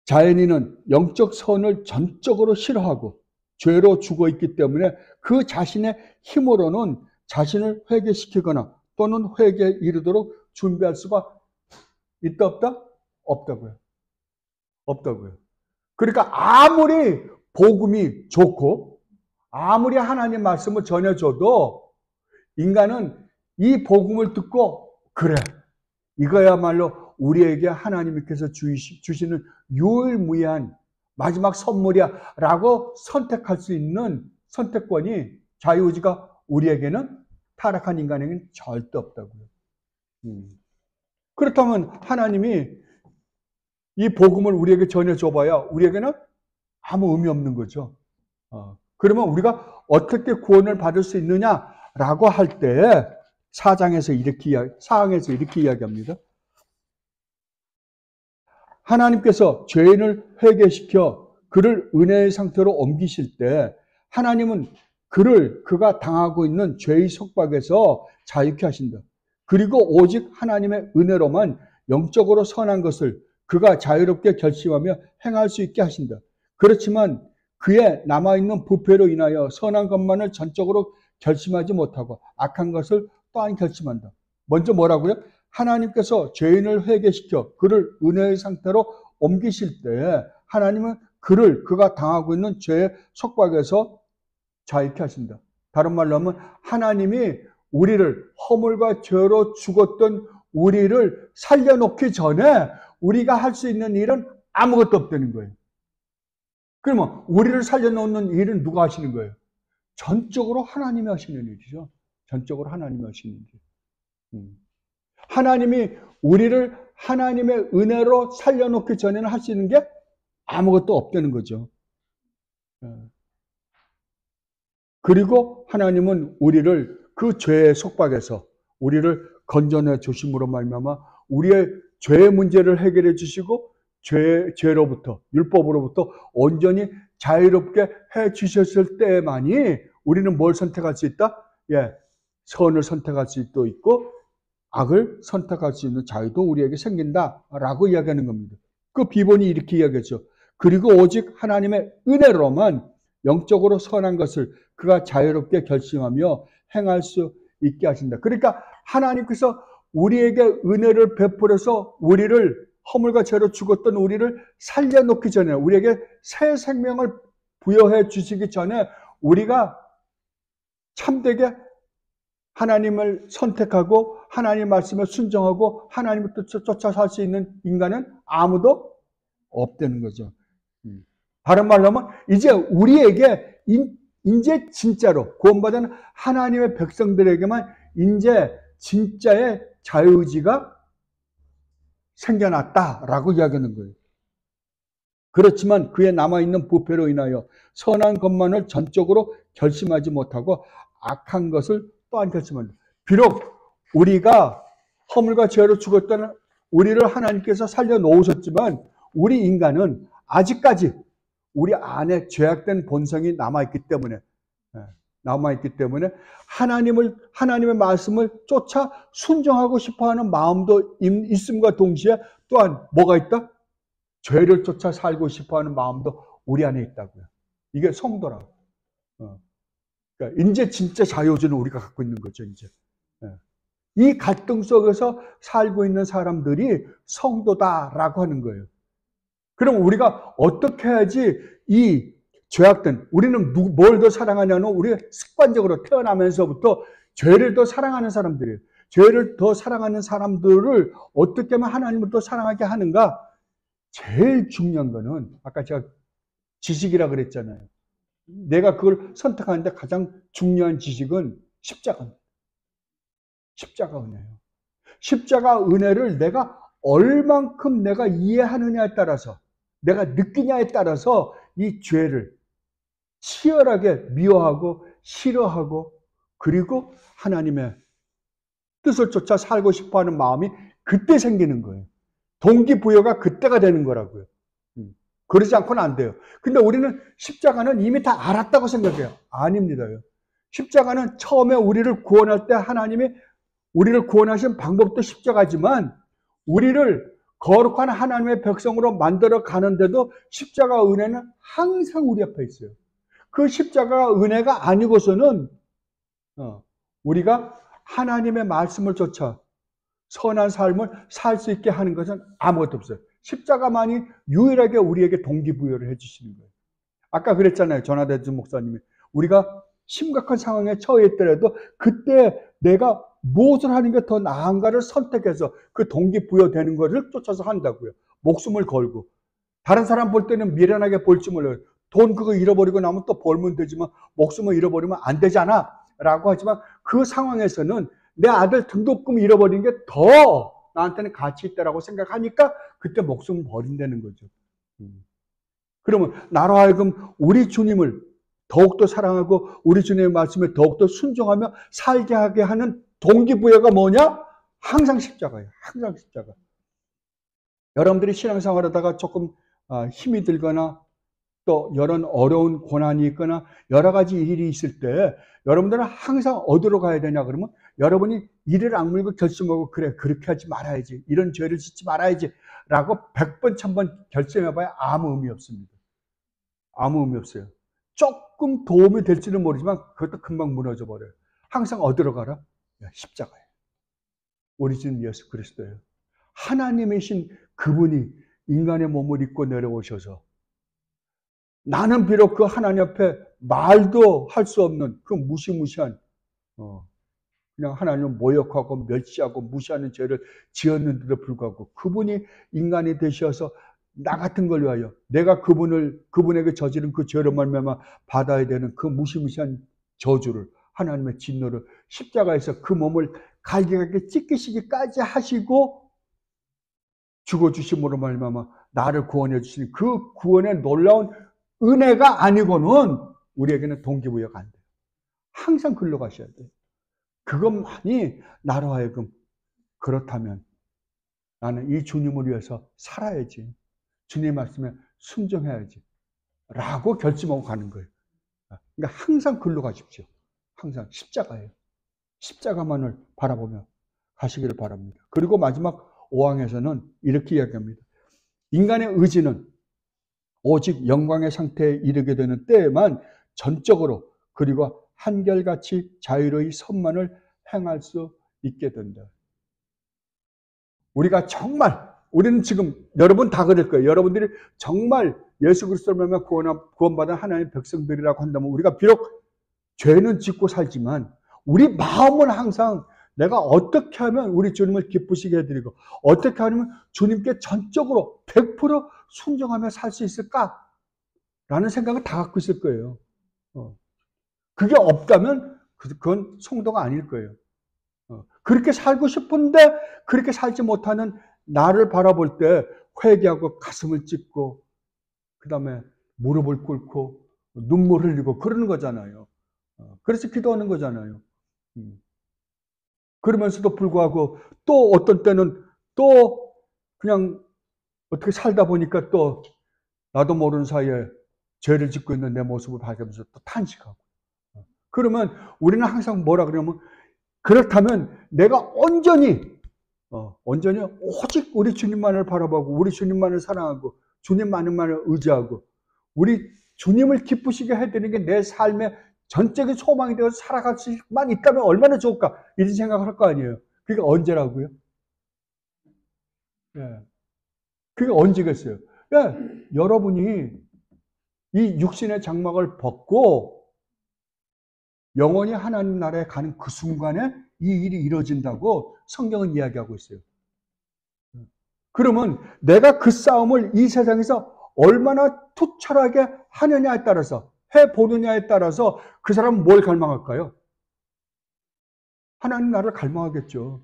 자연인은 영적 선을 전적으로 싫어하고 죄로 죽어 있기 때문에 그 자신의 힘으로는 자신을 회개시키거나 또는 회개에 이르도록 준비할 수가 있다 없다? 없다고요. 없다고요. 그러니까 아무리 복음이 좋고 아무리 하나님 말씀을 전해줘도 인간은 이 복음을 듣고 그래 이거야말로 우리에게 하나님께서 주시는 유일무이한 마지막 선물이야 라고 선택할 수 있는 선택권이 자유의지가 우리에게는 타락한 인간에게는 절대 없다고요. 그렇다면 하나님이 이 복음을 우리에게 전해줘봐야 우리에게는 아무 의미 없는 거죠. 그러면 우리가 어떻게 구원을 받을 수 있느냐라고 할 때 사장에서 이렇게 이야기합니다. 하나님께서 죄인을 회개시켜 그를 은혜의 상태로 옮기실 때 하나님은 그가 당하고 있는 죄의 속박에서 자유케 하신다. 그리고 오직 하나님의 은혜로만 영적으로 선한 것을 그가 자유롭게 결심하며 행할 수 있게 하신다. 그렇지만 그의 남아있는 부패로 인하여 선한 것만을 전적으로 결심하지 못하고 악한 것을 또한 결심한다. 먼저 뭐라고요? 하나님께서 죄인을 회개시켜 그를 은혜의 상태로 옮기실 때 하나님은 그가 당하고 있는 죄의 속박에서 자유케 하신다. 다른 말로 하면 하나님이 우리를 허물과 죄로 죽었던 우리를 살려놓기 전에 우리가 할 수 있는 일은 아무것도 없다는 거예요. 그러면 우리를 살려놓는 일은 누가 하시는 거예요? 전적으로 하나님이 하시는 일이죠. 전적으로 하나님이 하시는 일. 하나님이 우리를 하나님의 은혜로 살려놓기 전에는 할 수 있는 게 아무것도 없다는 거죠. 그리고 하나님은 우리를 그 죄의 속박에서 우리를 건져내 주심으로 말미암아 우리의 죄의 문제를 해결해 주시고 죄로부터 율법으로부터 온전히 자유롭게 해 주셨을 때만이 우리는 뭘 선택할 수 있다? 선을 선택할 수도 있고 악을 선택할 수 있는 자유도 우리에게 생긴다라고 이야기하는 겁니다. 그 비본이 이렇게 이야기하죠. 그리고 오직 하나님의 은혜로만 영적으로 선한 것을 그가 자유롭게 결심하며 행할 수 있게 하신다. 그러니까 하나님께서 우리에게 은혜를 베풀어서 우리를 허물과 죄로 죽었던 우리를 살려놓기 전에 우리에게 새 생명을 부여해 주시기 전에 우리가 참되게 하나님을 선택하고 하나님 말씀을 순종하고 하나님을 쫓아 살 수 있는 인간은 아무도 없다는 거죠. 다른 말로 하면 이제 우리에게 이제 진짜로 구원받은 하나님의 백성들에게만 이제 진짜의 자유의지가 생겨났다라고 이야기하는 거예요. 그렇지만 그에 남아있는 부패로 인하여 선한 것만을 전적으로 결심하지 못하고 악한 것을 또한 결심한다. 비록 우리가 허물과 죄로 죽었다는 우리를 하나님께서 살려놓으셨지만 우리 인간은 아직까지 우리 안에 죄악된 본성이 남아있기 때문에 하나님의 말씀을 쫓아 순종하고 싶어하는 마음도 있음과 동시에 또한 뭐가 있다? 죄를 쫓아 살고 싶어하는 마음도 우리 안에 있다고요. 이게 성도라고. 그러니까 이제 진짜 자유주는 우리가 갖고 있는 거죠. 이제 이 갈등 속에서 살고 있는 사람들이 성도다라고 하는 거예요. 그럼 우리가 어떻게 해야지 이 죄악된, 우리는 뭘 더 사랑하냐면 우리가 습관적으로 태어나면서부터 죄를 더 사랑하는 사람들이에요. 죄를 더 사랑하는 사람들을 어떻게 하면 하나님을 더 사랑하게 하는가? 제일 중요한 거는 아까 제가 지식이라 그랬잖아요. 내가 그걸 선택하는데 가장 중요한 지식은 십자가입니다. 십자가 은혜예요. 십자가 은혜를 내가 얼만큼 내가 이해하느냐에 따라서, 내가 느끼냐에 따라서 이 죄를 치열하게 미워하고 싫어하고 그리고 하나님의 뜻을 쫓아 살고 싶어하는 마음이 그때 생기는 거예요. 동기부여가 그때가 되는 거라고요. 그러지 않고는 안 돼요. 근데 우리는 십자가는 이미 다 알았다고 생각해요. 아닙니다요. 십자가는 처음에 우리를 구원할 때 하나님이 우리를 구원하신 방법도 십자가지만 우리를 거룩한 하나님의 백성으로 만들어 가는데도 십자가 은혜는 항상 우리 앞에 있어요. 그 십자가 은혜가 아니고서는 우리가 하나님의 말씀을 쫓아 선한 삶을 살 수 있게 하는 것은 아무것도 없어요. 십자가만이 유일하게 우리에게 동기부여를 해주시는 거예요. 아까 그랬잖아요. 전하대주 목사님이. 우리가 심각한 상황에 처해 있더라도 그때 내가 무엇을 하는 게 더 나은가를 선택해서 그 동기부여되는 것을 쫓아서 한다고요. 목숨을 걸고. 다른 사람 볼 때는 미련하게 볼지 몰라요. 돈 그거 잃어버리고 나면 또 벌면 되지만 목숨을 잃어버리면 안 되잖아 라고 하지만 그 상황에서는 내 아들 등록금 잃어버린 게 더 나한테는 가치 있다라고 생각하니까 그때 목숨을 버린다는 거죠. 그러면 나로 하여금 우리 주님을 더욱더 사랑하고 우리 주님의 말씀에 더욱더 순종하며 살게 하게 하는 동기부여가 뭐냐? 항상 십자가예요. 항상 십자가. 여러분들이 신앙생활 하다가 조금 힘이 들거나 또 이런 어려운 고난이 있거나 여러 가지 일이 있을 때 여러분들은 항상 어디로 가야 되냐 그러면 여러분이 이를 악물고 결심하고 그래 그렇게 하지 말아야지 이런 죄를 짓지 말아야지 라고 100번 1000번 결심해봐야 아무 의미 없습니다. 아무 의미 없어요. 조금 도움이 될지는 모르지만 그것도 금방 무너져 버려요. 항상 어디로 가라? 십자가예요. 우리 주님 예수 그리스도예요. 하나님이신 그분이 인간의 몸을 입고 내려오셔서 나는 비록 그 하나님 앞에 말도 할 수 없는 그 무시무시한 그냥 하나님을 모욕하고 멸시하고 무시하는 죄를 지었는데도 불구하고 그분이 인간이 되셔서 나 같은 걸 위하여 내가 그분에게 저지른 그 죄로 말미암아 받아야 되는 그 무시무시한 저주를 하나님의 진노를 십자가에서 그 몸을 갈기갈기 찢기시기까지 하시고 죽어주심으로 말미암아 나를 구원해 주신 그 구원의 놀라운 은혜가 아니고는 우리에게는 동기부여가 안 돼요. 항상 글로 가셔야 돼요. 그것만이 나로 하여금 그렇다면 나는 이 주님을 위해서 살아야지. 주님의 말씀에 순종해야지. 라고 결심하고 가는 거예요. 그러니까 항상 글로 가십시오. 항상 십자가예요. 십자가만을 바라보며 가시기를 바랍니다. 그리고 마지막 5항에서는 이렇게 이야기합니다. 인간의 의지는 오직 영광의 상태에 이르게 되는 때에만 전적으로 그리고 한결같이 자유로이 선만을 행할 수 있게 된다. 우리가 정말 우리는 지금 여러분 다 그럴 거예요. 여러분들이 정말 예수 그리스도를 만나 구원받은 하나님의 백성들이라고 한다면 우리가 비록 죄는 짓고 살지만 우리 마음은 항상 내가 어떻게 하면 우리 주님을 기쁘시게 해드리고 어떻게 하면 주님께 전적으로 100% 순종하며 살 수 있을까? 라는 생각을 다 갖고 있을 거예요. 그게 없다면 그건 성도가 아닐 거예요. 그렇게 살고 싶은데 그렇게 살지 못하는 나를 바라볼 때 회개하고 가슴을 찢고 그 다음에 무릎을 꿇고 눈물 흘리고 그러는 거잖아요. 그래서 기도하는 거잖아요. 그러면서도 불구하고 또 어떤 때는 또 그냥 어떻게 살다 보니까 또 나도 모르는 사이에 죄를 짓고 있는 내 모습을 봐가면서 또 탄식하고. 그러면 우리는 항상 뭐라 그러냐면 그렇다면 내가 온전히 오직 우리 주님만을 바라보고 우리 주님만을 사랑하고 주님만을 의지하고 우리 주님을 기쁘시게 해드리는 게 내 삶의 전적인 소망이 되어서 살아갈 수만 있다면 얼마나 좋을까 이런 생각을 할 거 아니에요. 그게 언제라고요? 예. 그게 언제겠어요? 예. 여러분이 이 육신의 장막을 벗고 영원히 하나님 나라에 가는 그 순간에 이 일이 이루어진다고 성경은 이야기하고 있어요. 그러면 내가 그 싸움을 이 세상에서 얼마나 투철하게 하느냐에 따라서 해보느냐에 따라서 그 사람은 뭘 갈망할까요? 하나님 나라를 갈망하겠죠.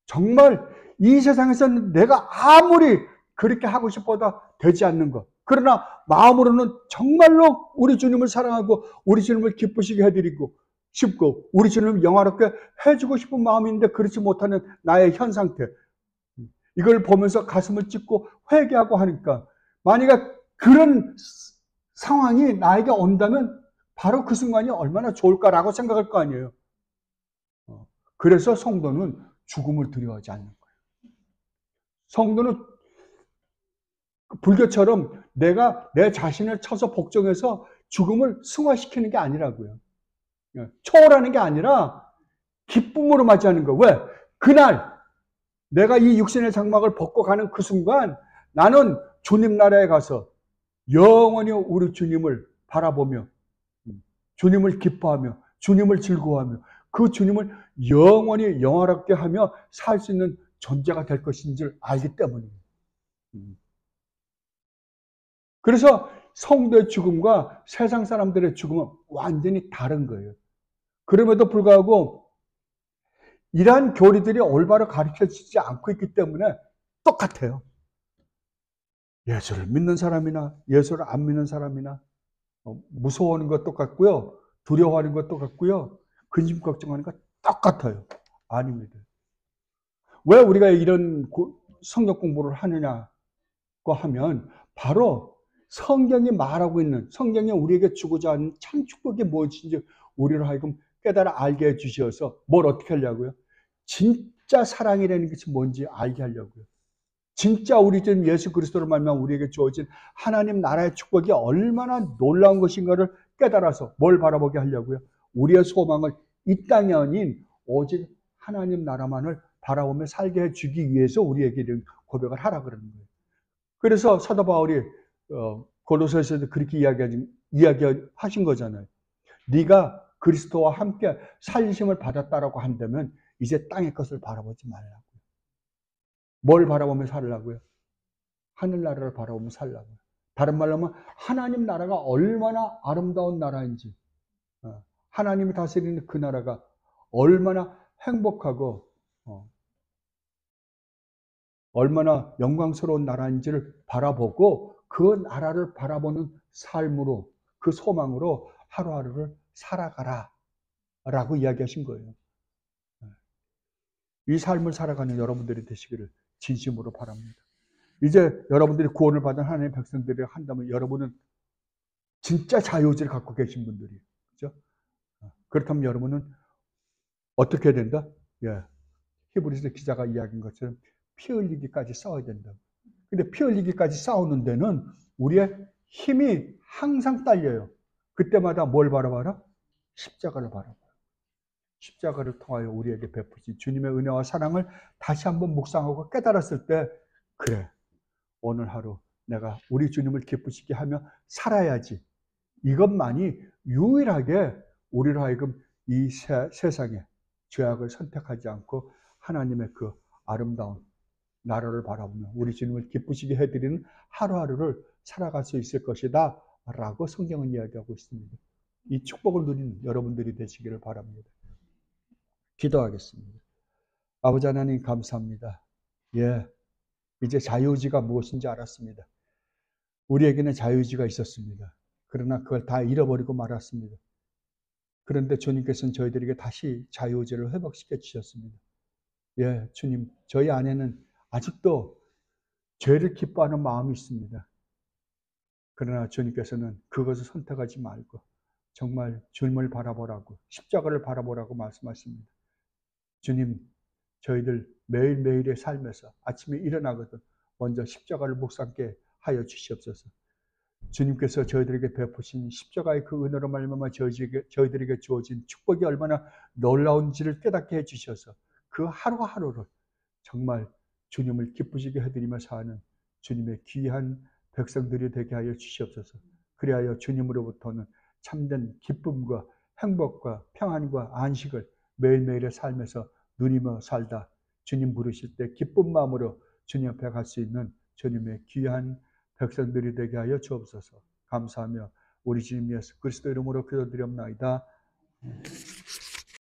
정말 이 세상에서는 내가 아무리 그렇게 하고 싶어도 되지 않는 것. 그러나 마음으로는 정말로 우리 주님을 사랑하고 우리 주님을 기쁘시게 해드리고 싶고 우리 주님을 영화롭게 해주고 싶은 마음인데 그렇지 못하는 나의 현 상태. 이걸 보면서 가슴을 찢고 회개하고 하니까 만약에 그런 상황이 나에게 온다면 바로 그 순간이 얼마나 좋을까라고 생각할 거 아니에요. 그래서 성도는 죽음을 두려워하지 않는 거예요. 성도는 불교처럼 내가 내 자신을 쳐서 복종해서 죽음을 승화시키는 게 아니라고요. 초월하는 게 아니라 기쁨으로 맞이하는 거예요. 왜? 그날 내가 이 육신의 장막을 벗고 가는 그 순간 나는 주님 나라에 가서 영원히 우리 주님을 바라보며 주님을 기뻐하며 주님을 즐거워하며 그 주님을 영원히 영화롭게 하며 살 수 있는 존재가 될 것인 줄 알기 때문입니다. 그래서 성도의 죽음과 세상 사람들의 죽음은 완전히 다른 거예요. 그럼에도 불구하고 이러한 교리들이 올바로 가르쳐지지 않고 있기 때문에 똑같아요. 예수를 믿는 사람이나 예수를 안 믿는 사람이나 무서워하는 것 똑같고요. 두려워하는 것 똑같고요. 근심 걱정하는 것 똑같아요. 아닙니다. 왜 우리가 이런 성경 공부를 하느냐고 하면 바로 성경이 말하고 있는 성경이 우리에게 주고자 하는 참 축복이 무엇인지 우리를 하여금 깨달아 알게 해주셔서 뭘 어떻게 하려고요? 진짜 사랑이라는 것이 뭔지 알게 하려고요. 진짜 우리 주 예수 그리스도를 말미암아 우리에게 주어진 하나님 나라의 축복이 얼마나 놀라운 것인가를 깨달아서 뭘 바라보게 하려고요? 우리의 소망을 이 땅이 아닌 오직 하나님 나라만을 바라보며 살게 해주기 위해서 우리에게 이런 고백을 하라 그러는 거예요. 그래서 사도 바울이 골로새서에도 그렇게 이야기하신 거잖아요. 네가 그리스도와 함께 살리심을 받았다라고 한다면 이제 땅의 것을 바라보지 말라고요. 뭘 바라보며 살라고요? 하늘나라를 바라보며 살라고요. 다른 말로 하면 하나님 나라가 얼마나 아름다운 나라인지 하나님이 다스리는 그 나라가 얼마나 행복하고 얼마나 영광스러운 나라인지를 바라보고 그 나라를 바라보는 삶으로 그 소망으로 하루하루를 살아가라 라고 이야기하신 거예요. 이 삶을 살아가는 여러분들이 되시기를 진심으로 바랍니다. 이제 여러분들이 구원을 받은 하나님의 백성들이 한다면 여러분은 진짜 자유의지를 갖고 계신 분들이에요. 그렇죠? 그렇다면 여러분은 어떻게 해야 된다? 예. 히브리서 기자가 이야기한 것처럼 피 흘리기까지 싸워야 된다. 근데 피 흘리기까지 싸우는 데는 우리의 힘이 항상 딸려요. 그때마다 뭘 바라봐라? 십자가를 바라봐요. 십자가를 통하여 우리에게 베푸신 주님의 은혜와 사랑을 다시 한번 묵상하고 깨달았을 때 그래, 오늘 하루 내가 우리 주님을 기쁘시게 하며 살아야지. 이것만이 유일하게 우리로 하여금 이 세상에 죄악을 선택하지 않고 하나님의 그 아름다운 나라를 바라보며 우리 주님을 기쁘시게 해드리는 하루하루를 살아갈 수 있을 것이다 라고 성경은 이야기하고 있습니다. 이 축복을 누리는 여러분들이 되시기를 바랍니다. 기도하겠습니다. 아버지 하나님 감사합니다. 예, 이제 자유의지가 무엇인지 알았습니다. 우리에게는 자유의지가 있었습니다. 그러나 그걸 다 잃어버리고 말았습니다. 그런데 주님께서는 저희들에게 다시 자유의지를 회복시켜 주셨습니다. 예, 주님, 저희 안에는 아직도 죄를 기뻐하는 마음이 있습니다. 그러나 주님께서는 그것을 선택하지 말고 정말 주님을 바라보라고, 십자가를 바라보라고 말씀하십니다. 주님, 저희들 매일매일의 삶에서 아침에 일어나거든 먼저 십자가를 묵상케 하여 주시옵소서. 주님께서 저희들에게 베푸신 십자가의 그 은혜로 말미암아 저희들에게 주어진 축복이 얼마나 놀라운지를 깨닫게 해주셔서 그 하루하루를 정말 주님을 기쁘시게 해드리며 사는 주님의 귀한 백성들이 되게 하여 주시옵소서. 그리하여 주님으로부터는 참된 기쁨과 행복과 평안과 안식을 매일매일의 삶에서 누리며 살다 주님 부르실 때 기쁜 마음으로 주님 앞에 갈 수 있는 주님의 귀한 백성들이 되게 하여 주옵소서. 감사하며 우리 주님 예수 그리스도 이름으로 기도드리옵나이다.